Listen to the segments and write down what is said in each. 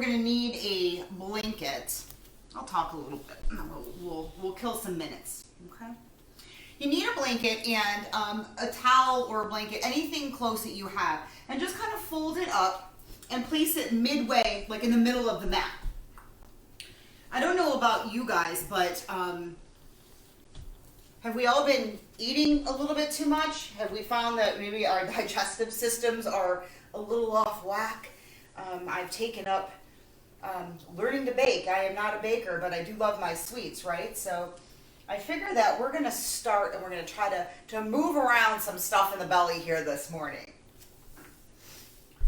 going to need a blanket. I'll talk a little bit, and then we'll kill some minutes, okay? You need a blanket and a towel or a blanket, anything close that you have, and just kind of fold it up and place it midway, like in the middle of the mat. I don't know about you guys, but have we all been eating a little bit too much? Have we found that maybe our digestive systems are a little off whack? I've taken up learning to bake. I am not a baker, but I do love my sweets, right? So I figure that we're going to start and we're going to try to move around some stuff in the belly here this morning.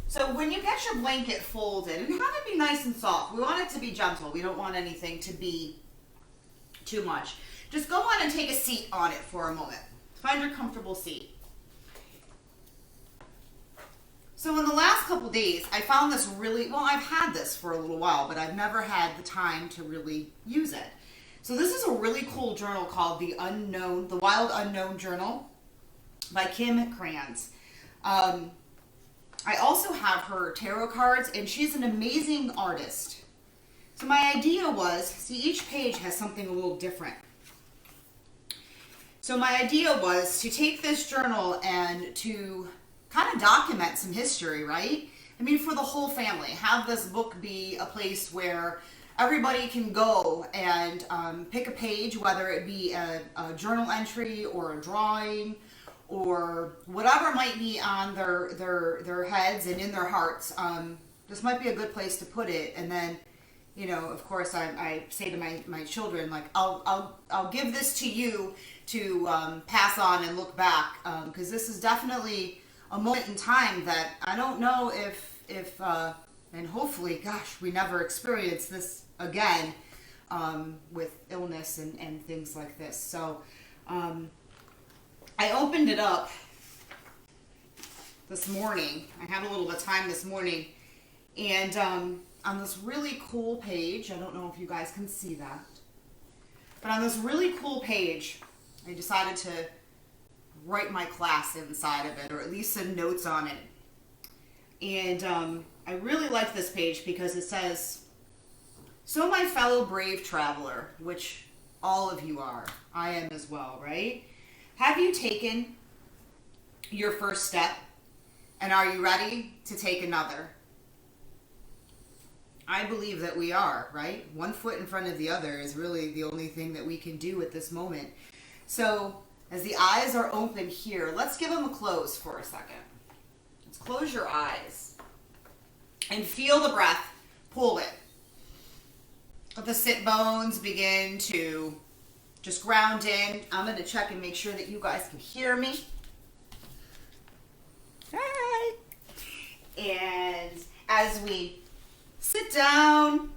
So when you get your blanket folded, and have it be nice and soft. We want it to be gentle. We don't want anything to be too much. Just go on and take a seat on it for a moment. Find your comfortable seat. So in the last couple days, I found this really, well, I've had this for a little while, but I've never had the time to really use it. So this is a really cool journal called The Wild Unknown Journal by Kim Kranz. I also have her tarot cards, and she's an amazing artist. So my idea was, see, each page has something a little different. So my idea was to take this journal and to kind of document some history, right? I mean, for the whole family. Have this book be a place where everybody can go and pick a page, whether it be a journal entry or a drawing or whatever might be on their heads and in their hearts. This might be a good place to put it. And then, you know, of course, I say to my children, like, I'll give this to you to pass on and look back, because this is definitely a moment in time that I don't know if and hopefully, gosh, we never experience this again with illness and things like this. So I opened it up this morning. I had a little bit of time this morning, and on this really cool page, I don't know if you guys can see that, but on this really cool page, I decided to write my class inside of it, or at least some notes on it. And I really like this page because it says, "So my fellow brave traveler," which all of you are. I am as well, right? "Have you taken your first step? And are you ready to take another?" I believe that we are, right? One foot in front of the other is really the only thing that we can do at this moment. So as the eyes are open here, let's give them a close for a second. Let's close your eyes and feel the breath. Pull it. Let the sit bones begin to just ground in. I'm going to check and make sure that you guys can hear me. Hi. And as we sit down,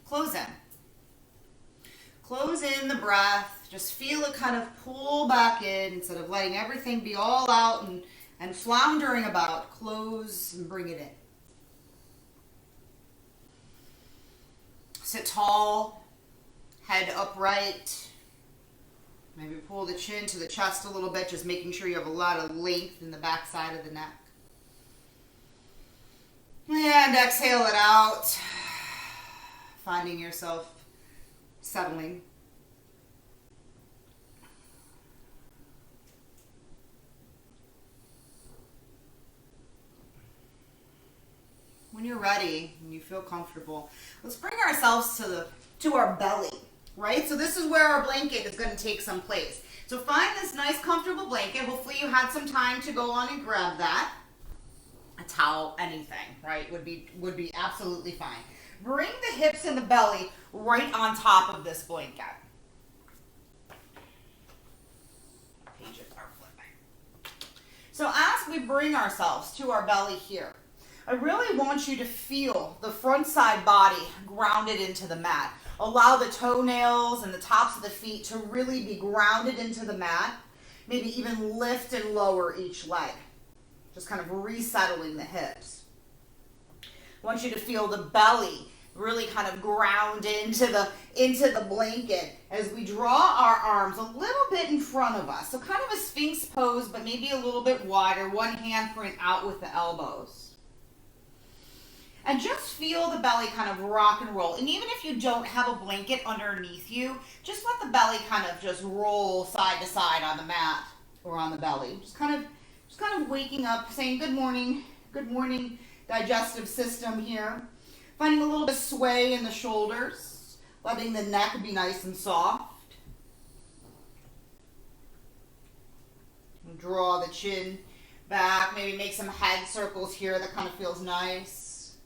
close in. Close in the breath. Just feel it kind of pull back in instead of letting everything be all out and floundering about. Close and bring it in. Sit tall, head upright. Maybe pull the chin to the chest a little bit, just making sure you have a lot of length in the back side of the neck. And exhale it out, finding yourself settling. When you're ready and you feel comfortable, let's bring ourselves to our belly, right? So this is where our blanket is going to take some place. So find this nice comfortable blanket. Hopefully you had some time to go on and grab that. A towel, anything, right? Would be absolutely fine. Bring the hips and the belly right on top of this blanket. Pages are flipping. So as we bring ourselves to our belly here, I really want you to feel the front side body grounded into the mat. Allow the toenails and the tops of the feet to really be grounded into the mat. Maybe even lift and lower each leg. Just kind of resettling the hips. I want you to feel the belly Really kind of ground into the blanket as we draw our arms a little bit in front of us. So kind of a Sphinx pose, but maybe a little bit wider, one hand pointing out with the elbows. And just feel the belly kind of rock and roll. And even if you don't have a blanket underneath you, just let the belly kind of just roll side to side on the mat or on the belly. Just kind of waking up, saying good morning, digestive system here. Finding a little bit of sway in the shoulders, letting the neck be nice and soft. And draw the chin back, maybe make some head circles here. That kind of feels nice.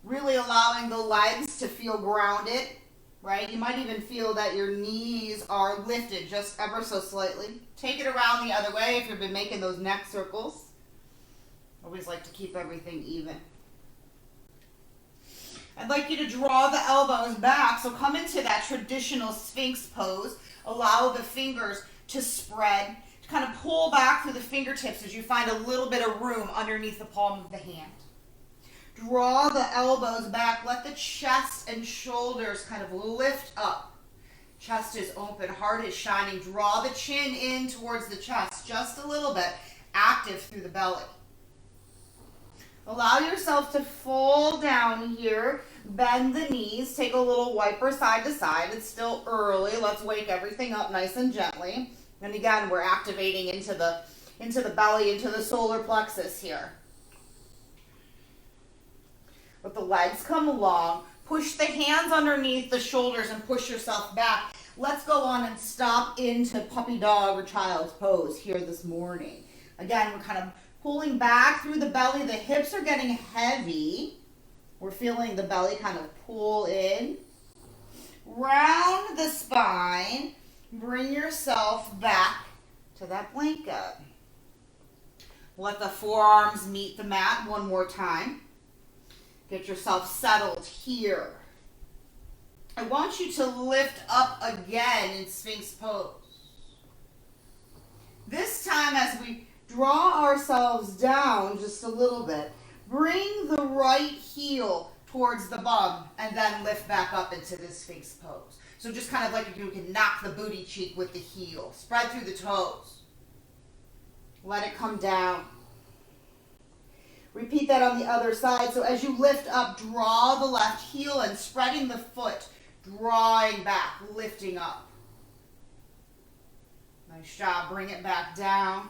Really allowing the legs to feel grounded, right? You might even feel that your knees are lifted just ever so slightly. Take it around the other way if you've been making those neck circles. Always like to keep everything even. I'd like you to draw the elbows back, so come into that traditional Sphinx pose. Allow the fingers to spread, to kind of pull back through the fingertips as you find a little bit of room underneath the palm of the hand. Draw the elbows back, let the chest and shoulders kind of lift up. Chest is open, heart is shining. Draw the chin in towards the chest, just a little bit, active through the belly. Allow yourself to fold down here, bend the knees, take a little wiper side to side. It's still early. Let's wake everything up nice and gently. And again, we're activating into the belly, into the solar plexus here. Let the legs come along. Push the hands underneath the shoulders and push yourself back. Let's go on and stop into puppy dog or child's pose here this morning. Again, we're kind of pulling back through the belly. The hips are getting heavy. We're feeling the belly kind of pull in. Round the spine. Bring yourself back to that blanket. Let the forearms meet the mat one more time. Get yourself settled here. I want you to lift up again in Sphinx pose. This time as we draw ourselves down just a little bit. Bring the right heel towards the bum and then lift back up into this Sphinx pose. So just kind of like you can knock the booty cheek with the heel. Spread through the toes. Let it come down. Repeat that on the other side. So as you lift up, draw the left heel and spreading the foot, drawing back, lifting up. Nice job. Bring it back down.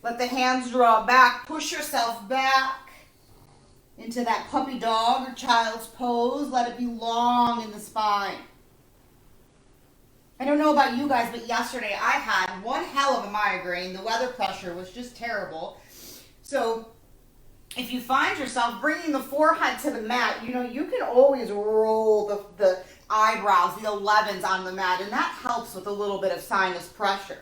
Let the hands draw back. Push yourself back into that puppy dog or child's pose. Let it be long in the spine. I don't know about you guys, but yesterday I had one hell of a migraine. The weather pressure was just terrible. So if you find yourself bringing the forehead to the mat, you can always roll the eyebrows, the 11s on the mat, and that helps with a little bit of sinus pressure.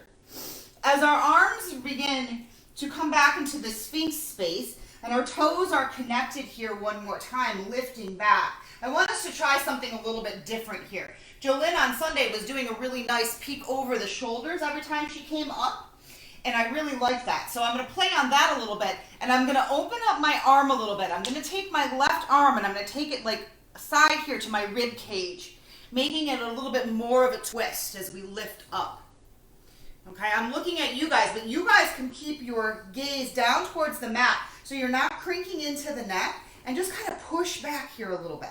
As our arms begin to come back into the Sphinx space and our toes are connected here one more time, lifting back, I want us to try something a little bit different here. Jolynn on Sunday was doing a really nice peek over the shoulders every time she came up, and I really liked that. So I'm going to play on that a little bit, and I'm going to open up my arm a little bit. I'm going to take my left arm and I'm going to take it like side here to my rib cage, making it a little bit more of a twist as we lift up. Okay, I'm looking at you guys, but you guys can keep your gaze down towards the mat so you're not cranking into the neck, and just kind of push back here a little bit.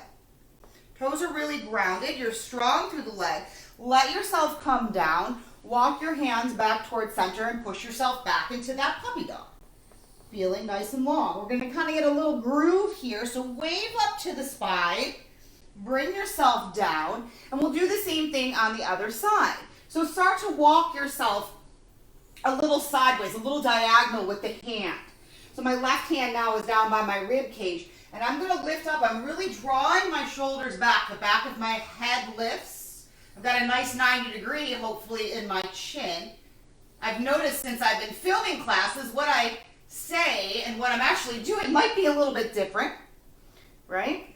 Toes are really grounded. You're strong through the leg. Let yourself come down. Walk your hands back towards center and push yourself back into that puppy dog. Feeling nice and long. We're going to kind of get a little groove here, so wave up to the spine. Bring yourself down, and we'll do the same thing on the other side. So start to walk yourself a little sideways, a little diagonal with the hand. So my left hand now is down by my rib cage, and I'm going to lift up. I'm really drawing my shoulders back. The back of my head lifts. I've got a nice 90 degree, hopefully, in my chin. I've noticed since I've been filming classes, what I say and what I'm actually doing might be a little bit different, right?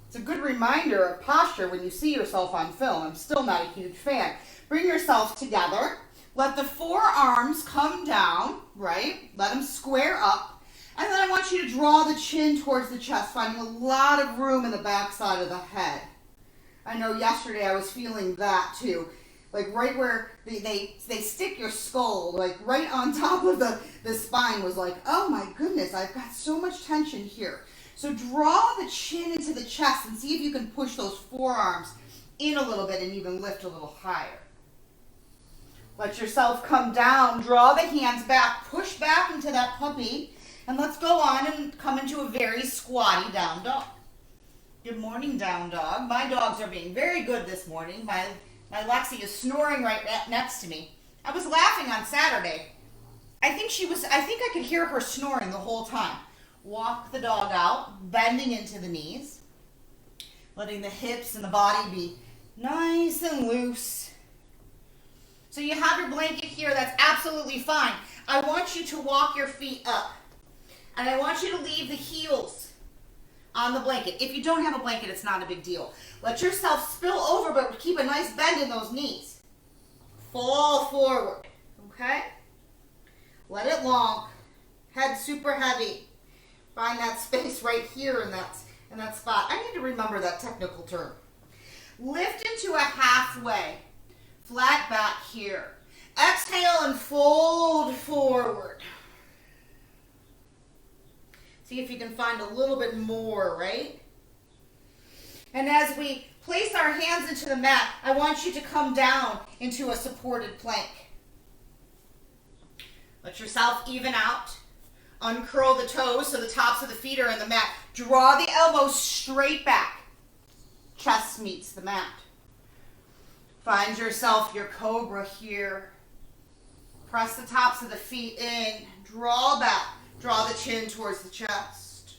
It's a good reminder of posture when you see yourself on film. I'm still not a huge fan. Bring yourself together. Let the forearms come down, right? Let them square up. And then I want you to draw the chin towards the chest, finding a lot of room in the back side of the head. I know yesterday I was feeling that too. Like right where they stick your skull, like right on top of the spine was like, oh my goodness, I've got so much tension here. So draw the chin into the chest and see if you can push those forearms in a little bit and even lift a little higher. Let yourself come down, draw the hands back, push back into that puppy, and let's go on and come into a very squatty down dog. Good morning, down dog. My dogs are being very good this morning. My Lexi is snoring right next to me. I was laughing on Saturday. I think I could hear her snoring the whole time. Walk the dog out, bending into the knees, letting the hips and the body be nice and loose. So you have your blanket here, that's absolutely fine. I want you to walk your feet up. And I want you to leave the heels on the blanket. If you don't have a blanket, it's not a big deal. Let yourself spill over, but keep a nice bend in those knees. Fall forward, okay? Let it long. Head super heavy. Find that space right here in that spot. I need to remember that technical term. Lift into a halfway. Flat back here. Exhale and fold forward. See if you can find a little bit more, right? And as we place our hands into the mat, I want you to come down into a supported plank. Let yourself even out. Uncurl the toes so the tops of the feet are in the mat. Draw the elbows straight back. Chest meets the mat. Find yourself your cobra here. Press the tops of the feet in. Draw back. Draw the chin towards the chest.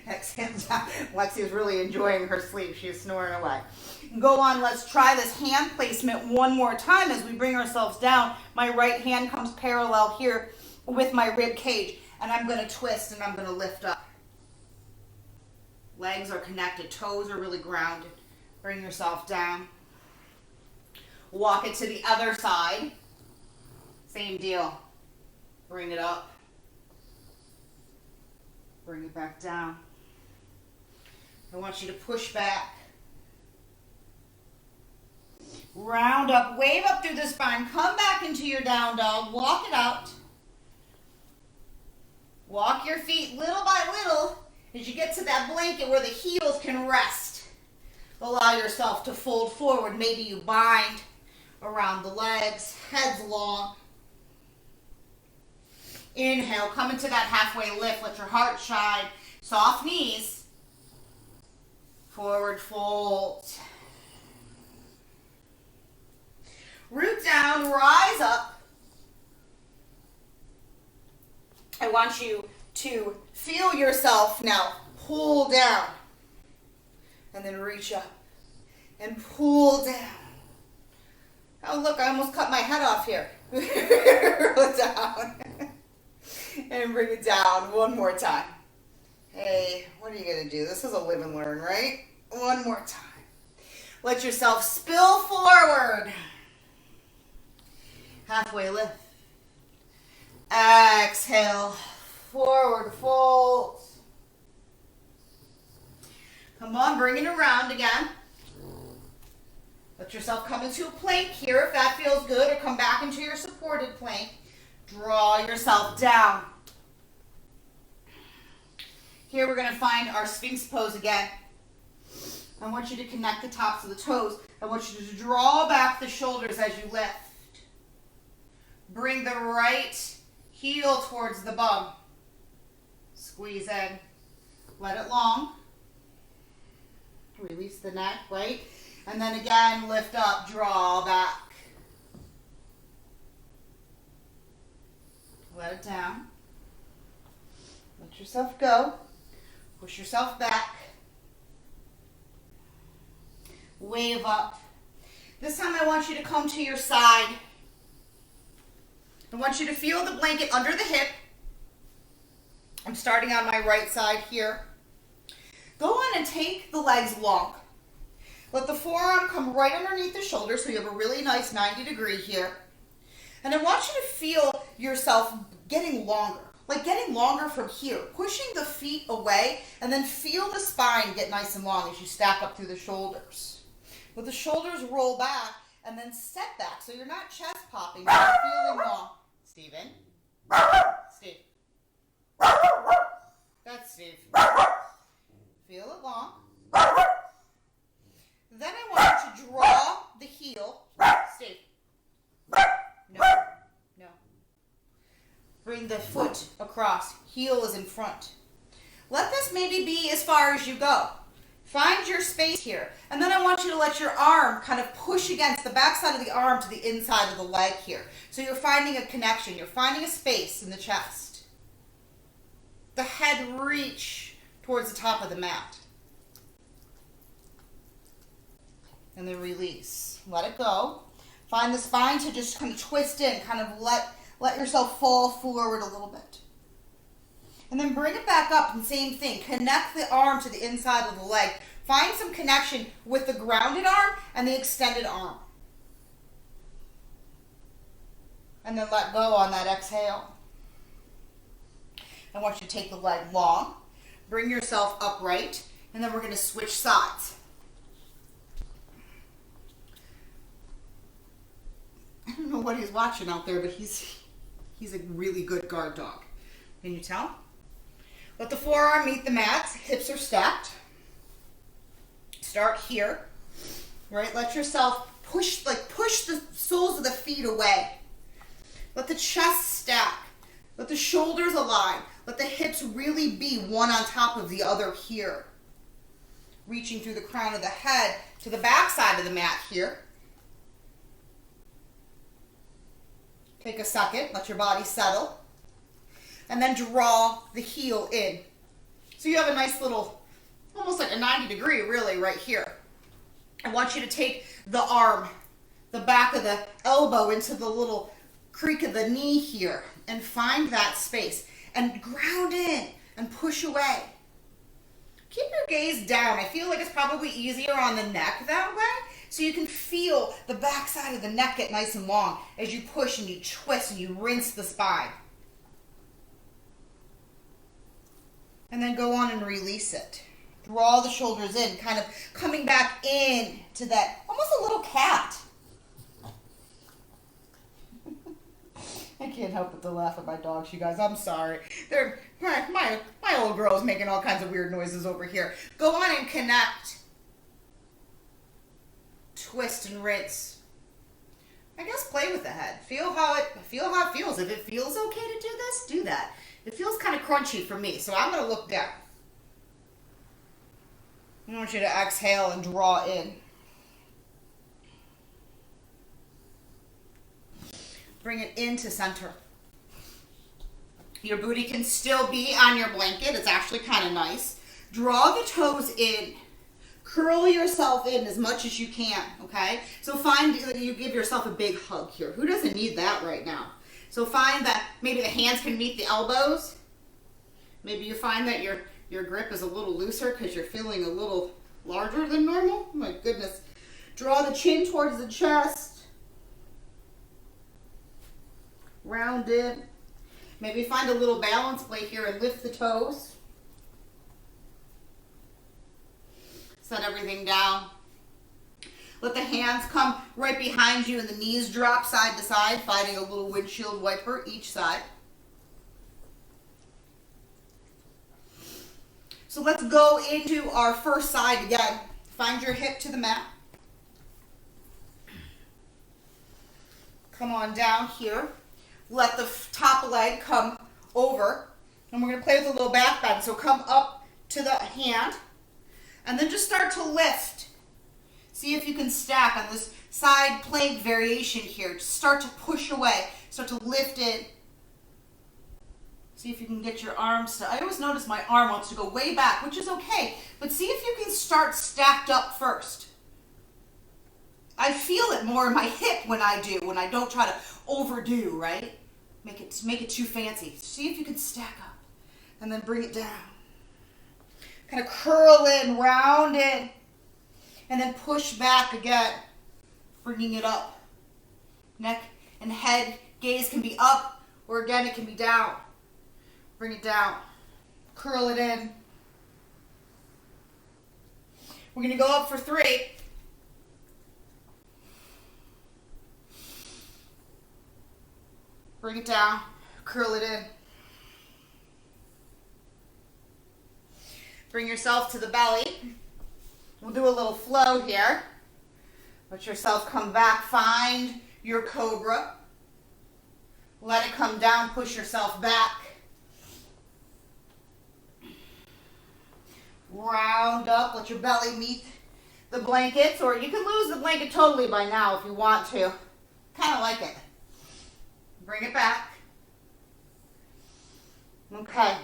Exhale down. Lexi is really enjoying her sleep. She is snoring away. Go on, let's try this hand placement one more time as we bring ourselves down. My right hand comes parallel here with my rib cage, and I'm going to twist and I'm going to lift up. Legs are connected, toes are really grounded. Bring yourself down. Walk it to the other side. Same deal. Bring it up. Bring it back down. I want you to push back. Round up, wave up through the spine. Come back into your down dog. Walk it out. Walk your feet little by little as you get to that blanket where the heels can rest. Allow yourself to fold forward. Maybe you bind around the legs, heads long. Inhale, come into that halfway lift. Let your heart shine. Soft knees. Forward fold. Root down, rise up. I want you to feel yourself now pull down. And then reach up and pull down. Oh, look, I almost cut my head off here. Roll down. And bring it down one more time. Hey, what are you going to do? This is a live and learn, right? One more time. Let yourself spill forward. Halfway lift. Exhale. Forward fold. Come on, bring it around again. Let yourself come into a plank here if that feels good, or come back into your supported plank. Draw yourself down. Here we're going to find our Sphinx pose again. I want you to connect the tops of the toes. I want you to draw back the shoulders as you lift. Bring the right heel towards the bum. Squeeze in. Let it long. Release the neck, right? And then again, lift up, draw back. Let it down. Let yourself go. Push yourself back. Wave up. This time I want you to come to your side. I want you to feel the blanket under the hip. I'm starting on my right side here. Go on and take the legs long. Let the forearm come right underneath the shoulder so you have a really nice 90 degree here. And I want you to feel yourself getting longer. Like getting longer from here, pushing the feet away, and then feel the spine get nice and long as you stack up through the shoulders. With the shoulders roll back and then step back, so you're not chest popping, you're feeling long. Steven? Steve. That's Steve. Feel it long. Then I want you to draw the heel. Steve. No. No. Bring the foot across. Heel is in front. Let this maybe be as far as you go. Find your space here. And then I want you to let your arm kind of push against the backside of the arm to the inside of the leg here. So you're finding a connection. You're finding a space in the chest. The head reach towards the top of the mat. And then release. Let it go. Find the spine to just kind of twist in, kind of let yourself fall forward a little bit. And then bring it back up and same thing. Connect the arm to the inside of the leg. Find some connection with the grounded arm and the extended arm. And then let go on that exhale. I want you to take the leg long. Bring yourself upright. And then we're going to switch sides. I don't know what he's watching out there, but he's a really good guard dog. Can you tell? Let the forearm meet the mat. Hips are stacked. Start here. Right? Let yourself push the soles of the feet away. Let the chest stack. Let the shoulders align. Let the hips really be one on top of the other here. Reaching through the crown of the head to the back side of the mat here. Take a second, let your body settle, and then draw the heel in. So you have a nice little, almost like a 90-degree really right here. I want you to take the arm, the back of the elbow into the little creak of the knee here and find that space and ground in and push away. Keep your gaze down. I feel like it's probably easier on the neck that way. So you can feel the back side of the neck get nice and long as you push and you twist and you rinse the spine. And then go on and release it. Draw the shoulders in, kind of coming back in to that, almost a little cat. I can't help but to laugh at my dogs, you guys. I'm sorry. My old girl's making all kinds of weird noises over here. Go on and connect. Twist and rinse. I guess play with the head. Feel how it feels. If it feels okay to do this, do that. It feels kind of crunchy for me, so I'm going to look down. I want you to exhale and draw in. Bring it into center. Your booty can still be on your blanket. It's actually kind of nice. Draw the toes in. Curl yourself in as much as you can, okay? So find that you give yourself a big hug here. Who doesn't need that right now? So find that maybe the hands can meet the elbows. Maybe you find that your grip is a little looser because you're feeling a little larger than normal. Oh my goodness. Draw the chin towards the chest. Round in. Maybe find a little balance plate here and lift the toes. Set everything down. Let the hands come right behind you and the knees drop side to side, finding a little windshield wiper each side. So let's go into our first side again. Find your hip to the mat. Come on down here. Let the top leg come over. And we're going to play with a little back bend. So come up to the hand. And then just start to lift. See if you can stack on this side plank variation here. Just start to push away. Start to lift it. See if you can get your arms to, I always notice my arm wants to go way back, which is okay. But see if you can start stacked up first. I feel it more in my hip when I don't try to overdo, right? Make it too fancy. See if you can stack up. And then bring it down. Kind of curl in, round in, and then push back again, bringing it up. Neck and head gaze can be up Or again, it can be down. Bring it down. Curl it in. We're going to go up for 3. Bring it down. Curl it in. Bring yourself to the belly. We'll do a little flow here. Let yourself come back. Find your cobra. Let it come down. Push yourself back. Round up. Let your belly meet the blankets. Or you can lose the blanket totally by now if you want to. Kind of like it. Bring it back. Okay.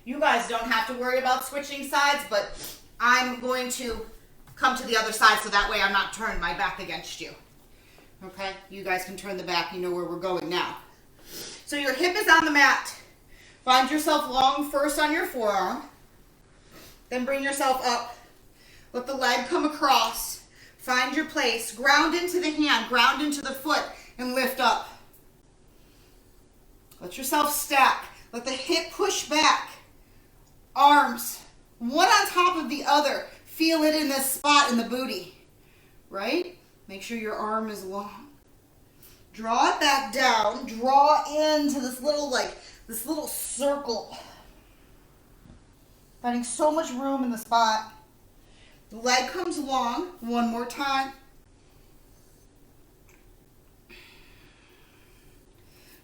You guys don't have to worry about switching sides, but I'm going to come to the other side so that way I'm not turning my back against you. Okay? You guys can turn the back. You know where we're going now. So your hip is on the mat. Find yourself long first on your forearm. Then bring yourself up. Let the leg come across. Find your place. Ground into the hand. Ground into the foot. And lift up. Let yourself stack. Let the hip push back. Arms, one on top of the other. Feel it in this spot in the booty, right? Make sure your arm is long. Draw it back down. Draw into this little circle. Finding so much room in the spot. The leg comes long. One more time.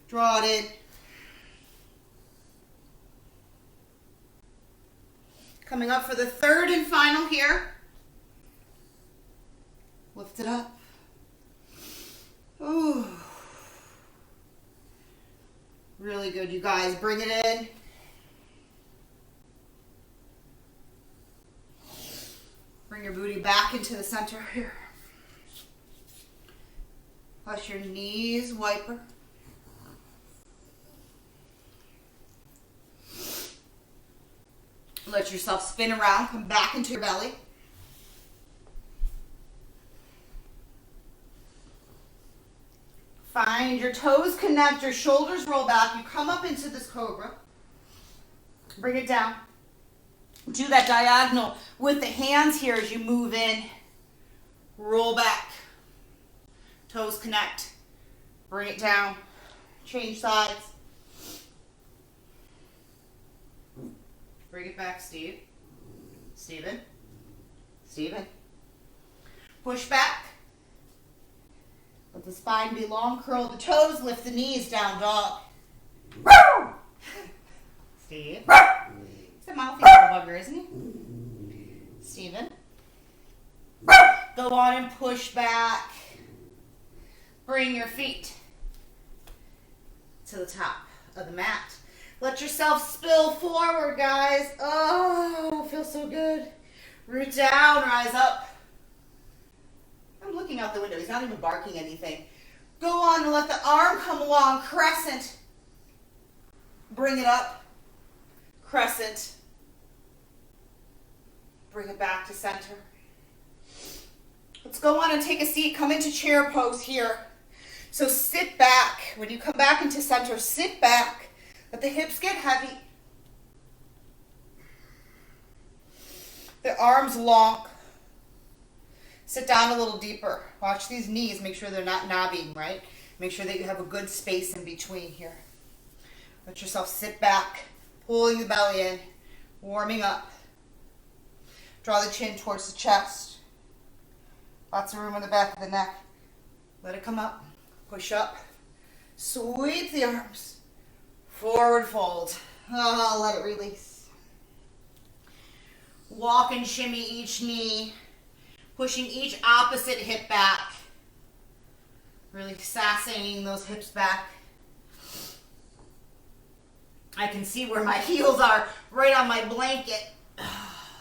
Draw it in. Coming up for the third and final here. Lift it up. Ooh. Really good, you guys. Bring it in. Bring your booty back into the center here. Plus your knees, wiper. Let yourself spin around, come back into your belly. Find your toes connect, your shoulders roll back. You come up into this cobra. Bring it down. Do that diagonal with the hands here as you move in. Roll back. Toes connect. Bring it down. Change sides. Bring it back, Steve. Steven. Steven. Push back. Let the spine be long. Curl the toes. Lift the knees. Down dog. Steve. He's a mouthy little bugger, isn't he? Steven. Go on and push back. Bring your feet to the top of the mat. Let yourself spill forward, guys. Oh, feels so good. Root down, rise up. I'm looking out the window. He's not even barking anything. Go on and let the arm come along. Crescent. Bring it up. Crescent. Bring it back to center. Let's go on and take a seat. Come into chair pose here. So sit back. When you come back into center, sit back. Let the hips get heavy. The arms long. Sit down a little deeper. Watch these knees. Make sure they're not knobbing, right? Make sure that you have a good space in between here. Let yourself sit back, pulling the belly in, warming up. Draw the chin towards the chest. Lots of room in the back of the neck. Let it come up. Push up. Sweep the arms. Forward fold. Oh, let it release. Walk and shimmy each knee. Pushing each opposite hip back. Really sassying those hips back. I can see where my heels are right on my blanket.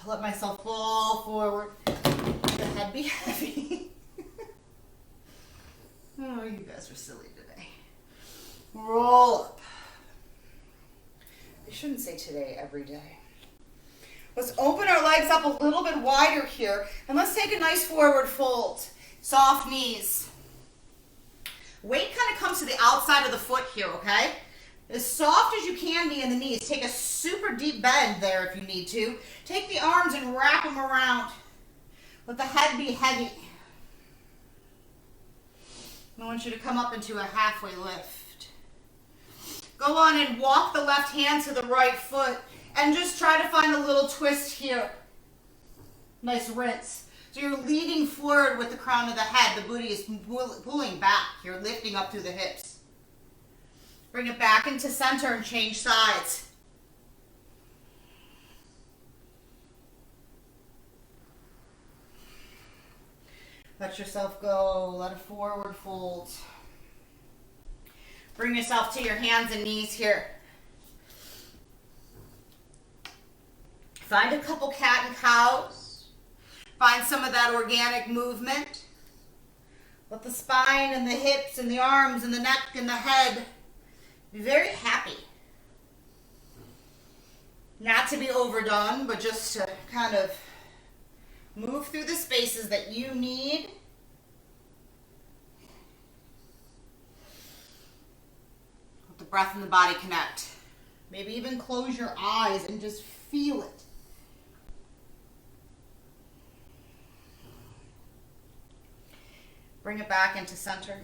Let myself fall forward. Let the head be heavy. Oh, you guys are silly today. Roll up. I shouldn't say today, every day. Let's open our legs up a little bit wider here. And let's take a nice forward fold. Soft knees. Weight kind of comes to the outside of the foot here, okay? As soft as you can be in the knees. Take a super deep bend there if you need to. Take the arms and wrap them around. Let the head be heavy. I want you to come up into a halfway lift. Go on and walk the left hand to the right foot and just try to find a little twist here. Nice rinse. So you're leading forward with the crown of the head. The booty is pulling back. You're lifting up through the hips. Bring it back into center and change sides. Let yourself go. Let it forward fold. Bring yourself to your hands and knees here. Find a couple cat and cows. Find some of that organic movement. Let the spine and the hips and the arms and the neck and the head be very happy. Not to be overdone, but just to kind of move through the spaces that you need. Let the breath and the body connect. Maybe even close your eyes and just feel it. Bring it back into center.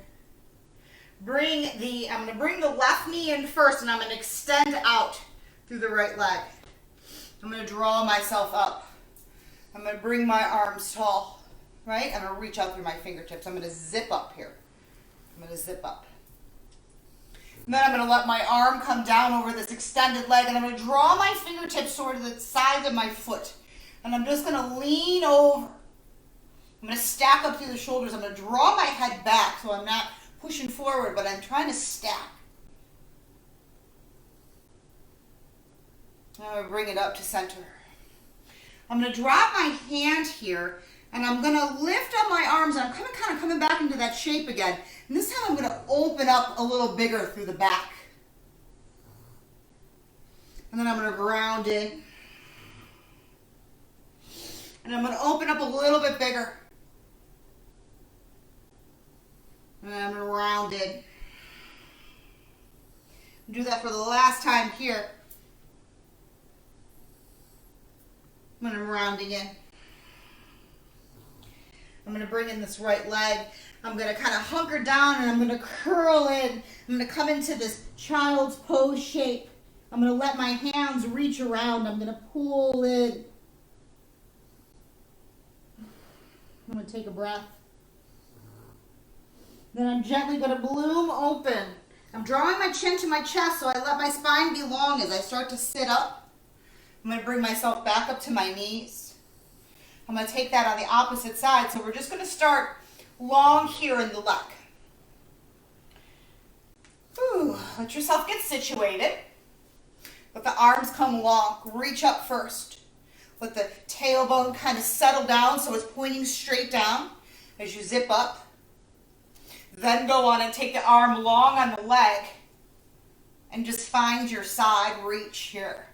I'm going to bring the left knee in first, and I'm going to extend out through the right leg. I'm going to draw myself up. I'm going to bring my arms tall, right? I'm going to reach out through my fingertips. I'm going to zip up here. I'm going to zip up. And then I'm going to let my arm come down over this extended leg, and I'm going to draw my fingertips toward the sides of my foot. And I'm just going to lean over. I'm going to stack up through the shoulders. I'm going to draw my head back so I'm not pushing forward, but I'm trying to stack. I'm going to bring it up to center. I'm going to drop my hand here, and I'm going to lift up my arms, and I'm kind of coming back into that shape again. And this time I'm going to open up a little bigger through the back. And then I'm going to ground in. And I'm going to open up a little bit bigger. And I'm going to round in. Do that for the last time here. When I'm rounding in. I'm going to bring in this right leg. I'm going to kind of hunker down and I'm going to curl in. I'm going to come into this child's pose shape. I'm going to let my hands reach around. I'm going to pull in. I'm going to take a breath. Then I'm gently going to bloom open. I'm drawing my chin to my chest so I let my spine be long as I start to sit up. I'm going to bring myself back up to my knees. I'm going to take that on the opposite side. So we're just going to start long here in the leg. Ooh, let yourself get situated. Let the arms come long. Reach up first. Let the tailbone kind of settle down so it's pointing straight down as you zip up. Then go on and take the arm long on the leg and just find your side reach here.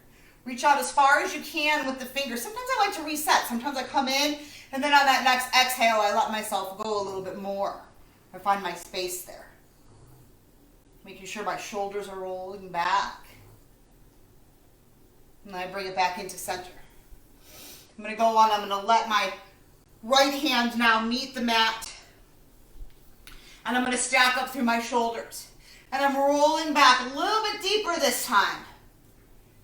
Reach out as far as you can with the fingers. Sometimes I like to reset. Sometimes I come in and then on that next exhale I let myself go a little bit more. I find my space there. Making sure my shoulders are rolling back. And I bring it back into center. I'm going to go on. I'm going to let my right hand now meet the mat. And I'm going to stack up through my shoulders. And I'm rolling back a little bit deeper this time.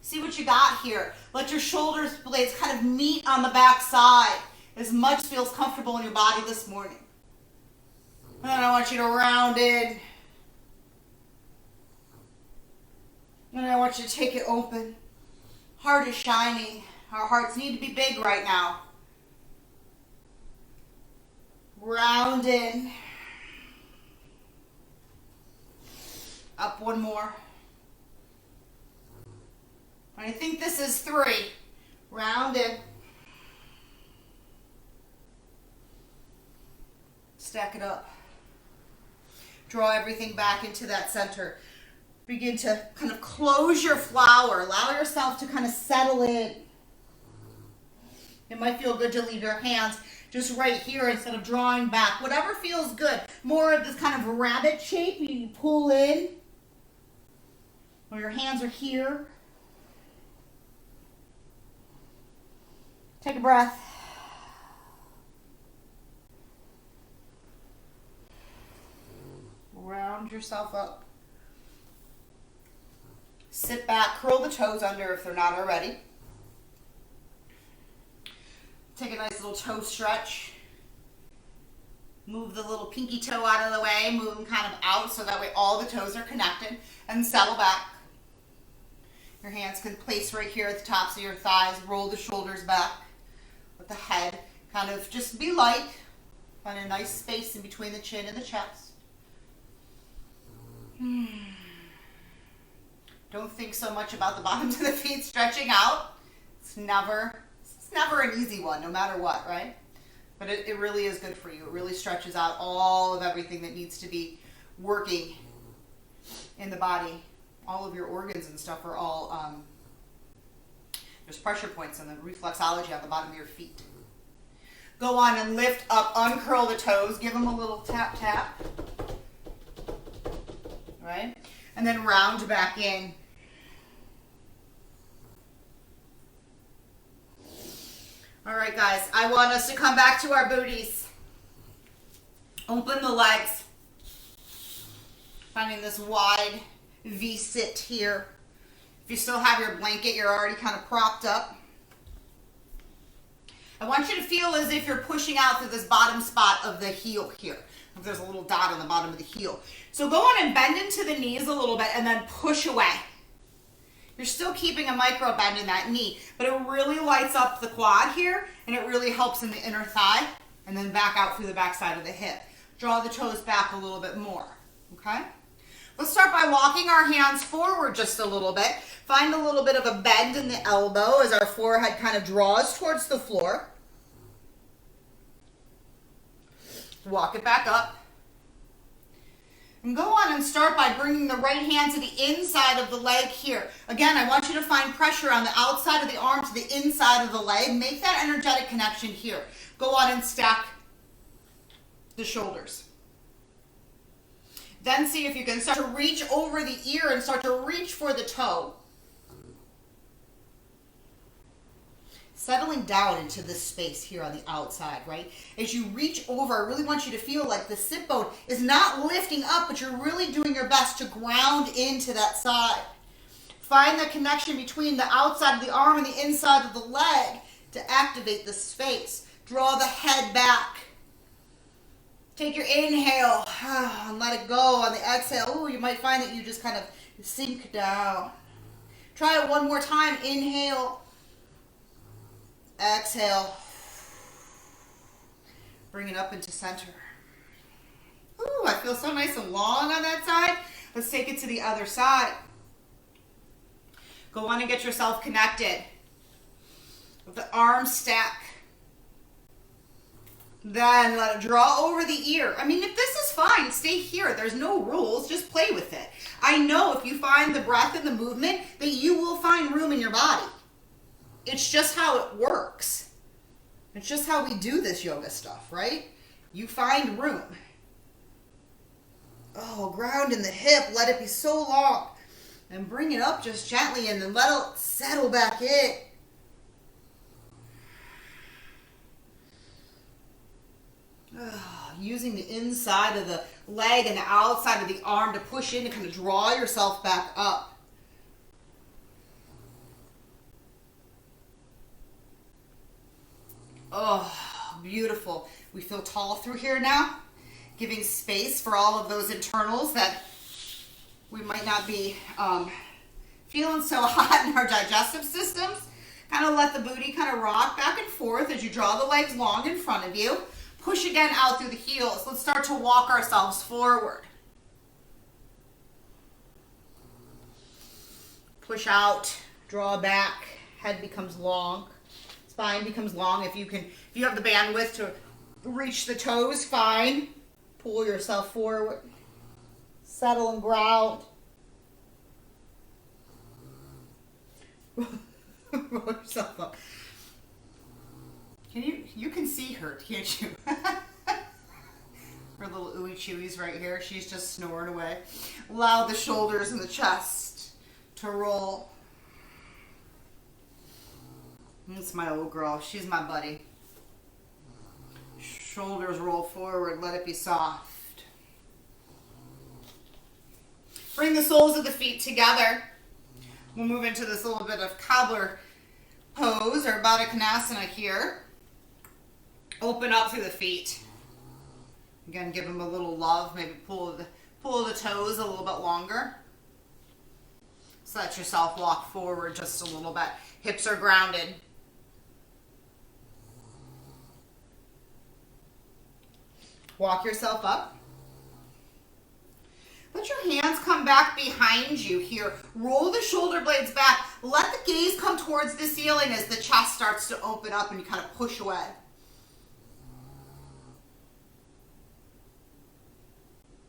See what you got here. Let your shoulder blades kind of meet on the back side as much as feels comfortable in your body this morning. And then I want you to round in. And I want you to take it open. Heart is shining. Our hearts need to be big right now. Round in. Up one more. I think this is 3. Round in. Stack it up. Draw everything back into that center. Begin to kind of close your flower. Allow yourself to kind of settle in. It might feel good to leave your hands just right here instead of drawing back. Whatever feels good. More of this kind of rabbit shape. You pull in, or your hands are here. Take a breath. Round yourself up. Sit back, curl the toes under if they're not already. Take a nice little toe stretch. Move the little pinky toe out of the way, move them kind of out so that way all the toes are connected, and settle back. Your hands can place right here at the tops of your thighs. Roll the shoulders back with the head. Kind of just be light. Find a nice space in between the chin and the chest. Don't think so much about the bottoms of the feet stretching out. It's never an easy one, no matter what, right? But it really is good for you. It really stretches out all of everything that needs to be working in the body. All of your organs and stuff are all, there's pressure points and the reflexology on the bottom of your feet. Go on and lift up, uncurl the toes, give them a little tap, tap. Right? And then round back in. All right, guys, I want us to come back to our booties. Open the legs. Finding this wide V-sit here. If you still have your blanket, you're already kind of propped up. I want you to feel as if you're pushing out through this bottom spot of the heel here. There's a little dot on the bottom of the heel. So go on and bend into the knees a little bit and then push away. You're still keeping a micro bend in that knee, but it really lights up the quad here and it really helps in the inner thigh and then back out through the back side of the hip. Draw the toes back a little bit more, okay? Let's start by walking our hands forward just a little bit. Find a little bit of a bend in the elbow as our forehead kind of draws towards the floor. Walk it back up. And go on and start by bringing the right hand to the inside of the leg here. Again, I want you to find pressure on the outside of the arm to the inside of the leg. Make that energetic connection here. Go on and stack the shoulders. Then see if you can start to reach over the ear and start to reach for the toe. Settling down into this space here on the outside, right? As you reach over, I really want you to feel like the sit bone is not lifting up, but you're really doing your best to ground into that side. Find the connection between the outside of the arm and the inside of the leg to activate the space. Draw the head back. Take your inhale and let it go. On the exhale, ooh, you might find that you just kind of sink down. Try it one more time. Inhale. Exhale. Bring it up into center. Ooh, I feel so nice and long on that side. Let's take it to the other side. Go on and get yourself connected. With the arms stack. Then let it draw over the ear. I mean, if this is fine, stay here. There's no rules. Just play with it. I know if you find the breath and the movement that you will find room in your body. It's just how it works. It's just how we do this yoga stuff, right? You find room. Oh, ground in the hip. Let it be so long. And bring it up just gently and then let it settle back in. Using the inside of the leg and the outside of the arm to push in to kind of draw yourself back up. Oh, beautiful. We feel tall through here now, giving space for all of those internals that we might not be feeling so hot in our digestive systems. Kind of let the booty kind of rock back and forth as you draw the legs long in front of you. Push again out through the heels. Let's start to walk ourselves forward. Push out, draw back, head becomes long. Spine becomes long. If you have the bandwidth to reach the toes, fine. Pull yourself forward. Settle and ground. Roll yourself up. You can see her, can't you? Her little ooey chewies right here. She's just snoring away. Allow the shoulders and the chest to roll. That's my old girl. She's my buddy. Shoulders roll forward. Let it be soft. Bring the soles of the feet together. We'll move into this little bit of cobbler pose or Baddha Konasana here. Open up through the feet. Again, give them a little love. Maybe pull the toes a little bit longer. So let yourself walk forward just a little bit. Hips are grounded. Walk yourself up. Let your hands come back behind you here. Roll the shoulder blades back. Let the gaze come towards the ceiling as the chest starts to open up and you kind of push away.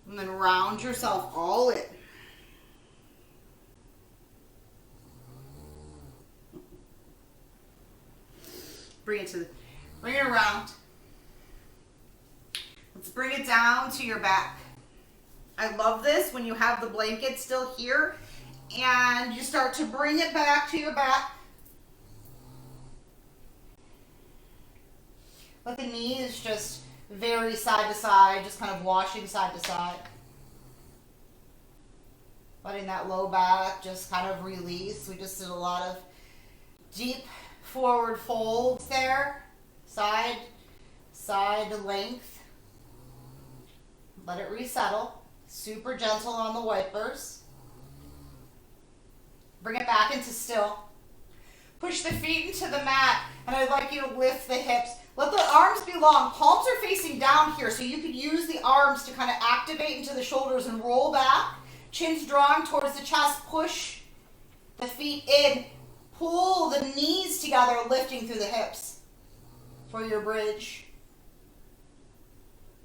And then round yourself all in. Bring it around. Let's bring it down to your back. I love this when you have the blanket still here and you start to bring it back to your back. Let the knees just vary side to side, just kind of washing side to side. Letting that low back just kind of release. We just did a lot of deep forward folds there. Side length. Let it resettle. Super gentle on the wipers. Bring it back into still. Push the feet into the mat, and I'd like you to lift the hips. Let the arms be long. Palms are facing down here, so you could use the arms to kind of activate into the shoulders and roll back. Chin's drawing towards the chest. Push the feet in. Pull the knees together, lifting through the hips for your bridge.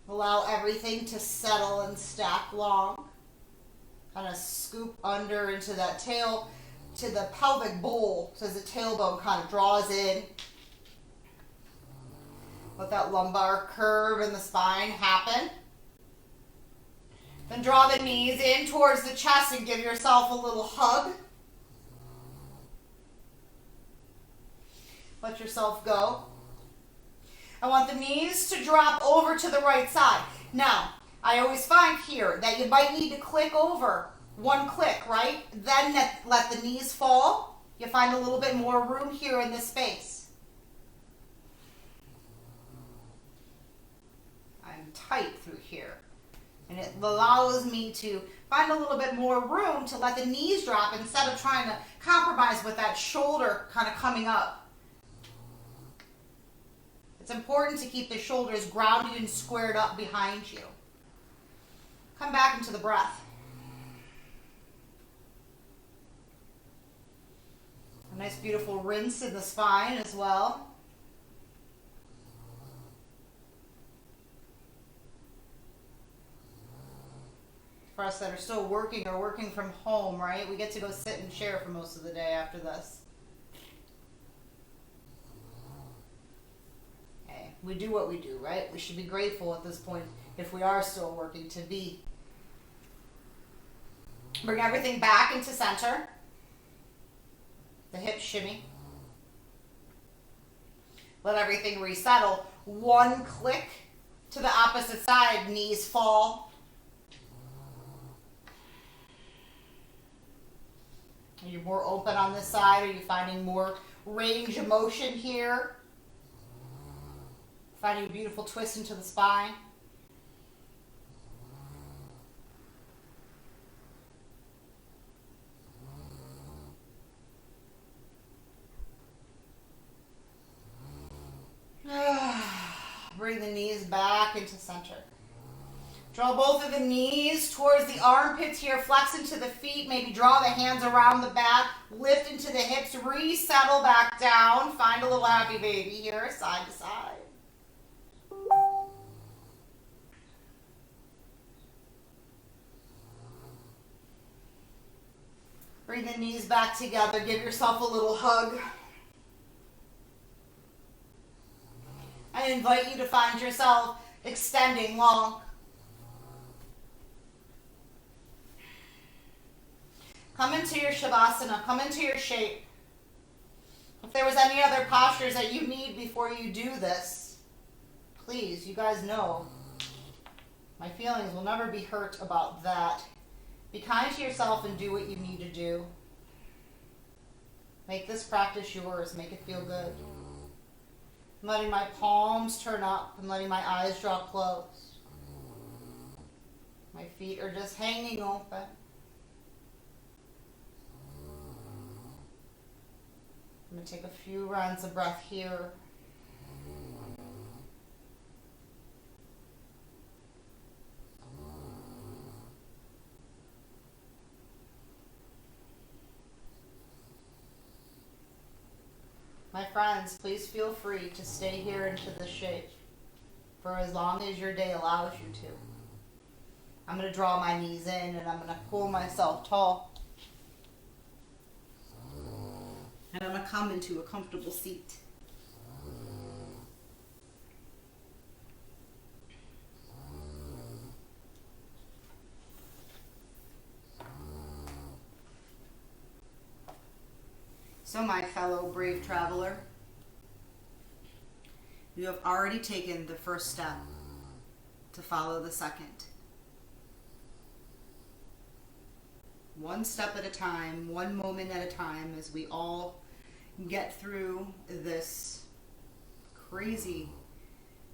Allow everything to settle and stack long. Kind of scoop under into that tail, to the pelvic bowl, so as the tailbone kind of draws in. Let that lumbar curve in the spine happen. Then draw the knees in towards the chest and give yourself a little hug. Let yourself go. I want the knees to drop over to the right side. Now, I always find here that you might need to click over. One click, right? Then let the knees fall. You find a little bit more room here in this space. I'm tight through here. And it allows me to find a little bit more room to let the knees drop instead of trying to compromise with that shoulder kind of coming up. It's important to keep the shoulders grounded and squared up behind you. Come back into the breath. A nice beautiful rinse in the spine as well. For us that are still working or working from home, right? We get to go sit and share for most of the day after this. Hey, we do what we do, right? We should be grateful at this point, if we are still working, to be. Bring everything back into center. The hips shimmy. Let everything resettle. One click to the opposite side, knees fall. Are you more open on this side? Are you finding more range of motion here? Finding a beautiful twist into the spine. Bring the knees back into center. Draw both of the knees towards the armpits here. Flex into the feet. Maybe draw the hands around the back. Lift into the hips. Resettle back down. Find a little happy baby here, side to side. Bring the knees back together. Give yourself a little hug. I invite you to find yourself extending long. Come into your Shavasana. Come into your shape. If there was any other postures that you need before you do this, please, you guys know my feelings will never be hurt about that. Be kind to yourself and do what you need to do. Make this practice yours. Make it feel good. I'm letting my palms turn up and letting my eyes draw close. My feet are just hanging open. I'm going to take a few rounds of breath here. My friends, please feel free to stay here into this shape for as long as your day allows you to. I'm going to draw my knees in and I'm going to pull myself tall. And I'm going to come into a comfortable seat. So my fellow brave traveler, you have already taken the first step to follow the second. One step at a time, one moment at a time, as we all get through this crazy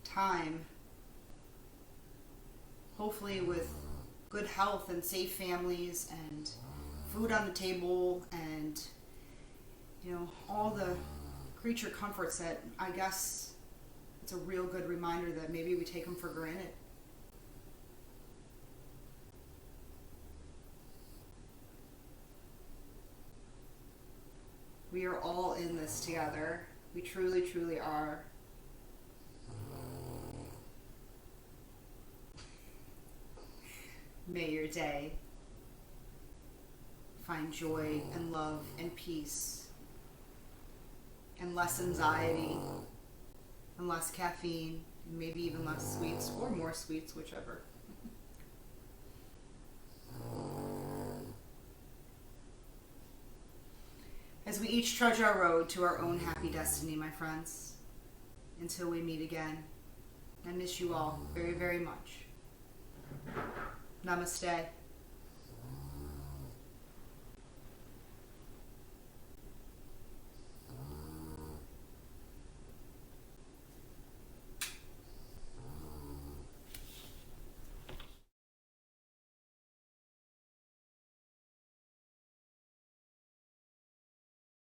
time, hopefully with good health and safe families and food on the table and, you know, all the creature comforts that I guess it's a real good reminder that maybe we take them for granted. We are all in this together. We truly, truly are. May your day find joy and love and peace and less anxiety and less caffeine and maybe even less sweets or more sweets, whichever. As we each trudge our road to our own happy destiny, my friends, until we meet again, I miss you all very, very much. Namaste.